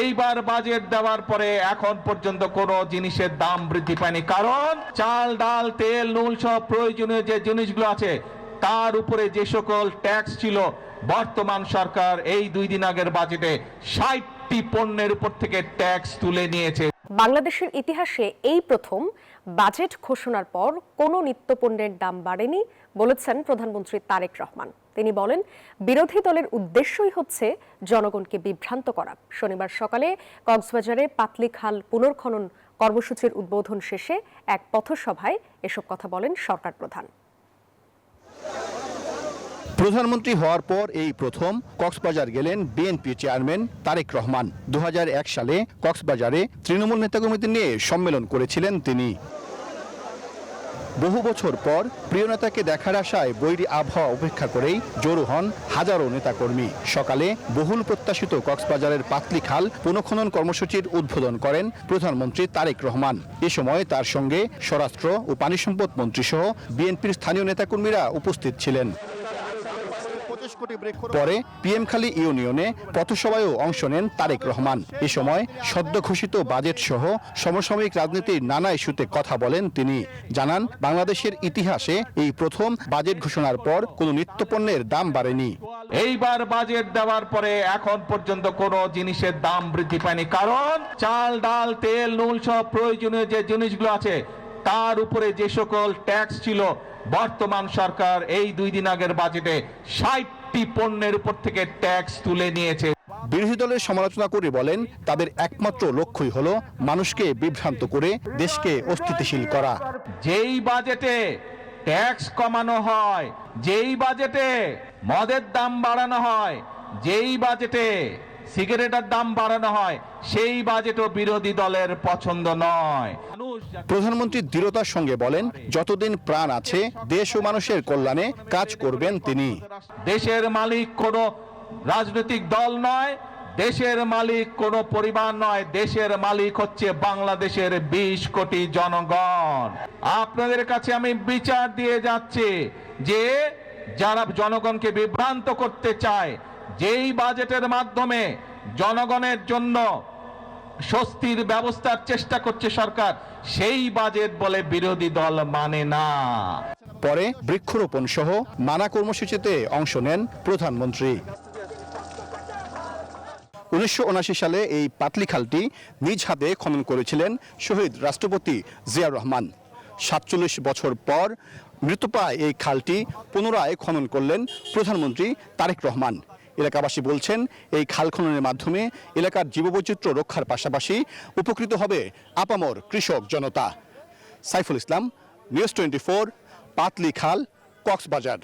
এইবার বাজেট দেওয়ার পরে এখন পর্যন্ত কোনো জিনিসের দাম বৃদ্ধি পায়নি, কারণ চাল ডাল তেল নুন সব প্রয়োজনীয় যে জিনিসগুলো আছে তার উপরে যে সকল ট্যাক্স ছিল বর্তমান সরকার এই 2 দিন আগের বাজেটে 60টি পণ্যের উপর থেকে ট্যাক্স তুলে নিয়েছে। বাংলাদেশের ইতিহাসে এই প্রথম বাজেট ঘোষণার পর কোনো নিত্যপণ্যের দাম বাড়েনি বলেছেন প্রধানমন্ত্রী তারেক রহমান। তিনি বলেন, বিরোধী দলের উদ্দেশ্যই হচ্ছে জনগণকে বিভ্রান্ত করা। শনিবার সকালে কক্সবাজারে পাতলি খাল পুনর্খনন কর্মসূচির উদ্বোধন শেষে এক পথসভায় এসব কথা বলেন সরকার প্রধান। প্রধানমন্ত্রী হওয়ার পর এই প্রথম কক্সবাজার গেলেন বিএনপি চেয়ারম্যান তারেক রহমান। 2001 সালে কক্সবাজারে তৃণমূল নেতাকর্মীদের নিয়ে সম্মেলন করেছিলেন তিনি। বহু বছর পর প্রিয় নেতাকে দেখার আশায় বৈরী আবহাওয়া উপেক্ষা করেই জড়ো হন হাজারো নেতাকর্মী। সকালে বহুল প্রত্যাশিত কক্সবাজারের পাতলি খাল পুনঃখনন কর্মসূচির উদ্বোধন করেন প্রধানমন্ত্রী তারেক রহমান। এ সময় তার সঙ্গে স্বরাষ্ট্র ও পানি সম্পদ মন্ত্রী সহ বিএনপির স্থানীয় নেতাকর্মীরা উপস্থিত ছিলেন। পরে পিএমখালী ইউনিয়নে পথসভায়ও অংশ নেন তারেক রহমান। এ সময় সদ্য ঘোষিত বাজেট সহ সমসাময়িক রাজনীতির নানা ইস্যুতে কথা বলেন তিনি। জানান, বাংলাদেশের ইতিহাসে এই প্রথম বাজেট ঘোষণার পর কোনো নিত্যপণ্যের দাম বাড়েনি। এইবার বাজেট দেওয়ার পরে এখন পর্যন্ত কোনো জিনিসের দাম বৃদ্ধি পায়নি, কারণ চাল ডাল তেল নুন সব প্রয়োজনীয় যে জিনিসগুলো আছে তার উপরে যে সকল ট্যাক্স ছিল বর্তমান সরকার এই 2 দিন আগের বাজেটে 60টি পণ্যের উপর থেকে ট্যাক্স তুলে নিয়েছে। বিরোধী দলের সমালোচনা করে বলেন, তাদের একমাত্র লক্ষ্যই হলো মানুষকে বিভ্রান্ত করে দেশকে অস্থিতিশীল করা। যেই বাজেটে ট্যাক্স কমানো হয়, যেই বাজেটে মদের দাম বাড়ানো হয়, যেই বাজেটে সিগারেটের দাম বাড়ানো হয়, সেই বাজেটও বিরোধী দলের পছন্দ নয়। প্রধানমন্ত্রী দৃঢ়তার সঙ্গে বলেন, যতদিন প্রাণ আছে দেশ ও মানুষের কল্যাণে কাজ করবেন তিনি। দেশের মালিক কোনো রাজনৈতিক দল নয়, দেশের মালিক কোনো পরিবার নয়, দেশের মালিক হচ্ছে বাংলাদেশের 20 কোটি জনগণ। আপনাদের কাছে আমি বিচার দিয়ে যাচ্ছি যে যারা জনগণকে বিভ্রান্ত করতে চায়, যেই বাজেটের মাধ্যমে জনগণের জন্য স্বস্তির ব্যবস্থার চেষ্টা করছে সরকার, সেই বাজেট বলে বিরোধী দল মানে না। পরে বৃক্ষরোপণ সহ নানা কর্মসূচিতে অংশ নেন প্রধানমন্ত্রী। 1979 সালে এই পাতলি খালটি নিজ হাতে খনন করেছিলেন শহীদ রাষ্ট্রপতি জিয়াউর রহমান। 47 বছর পর মৃতপ্রায় এই খালটি পুনরায় খনন করলেন প্রধানমন্ত্রী তারেক রহমান। এলাকাবাসী বলছেন, এই খাল খননের মাধ্যমে এলাকার জীববৈচিত্র্য রক্ষার পাশাপাশি উপকৃত হবে আপামর কৃষক জনতা। সাইফুল ইসলাম, নিউজ 24, পাতলি খাল, কক্সবাজার।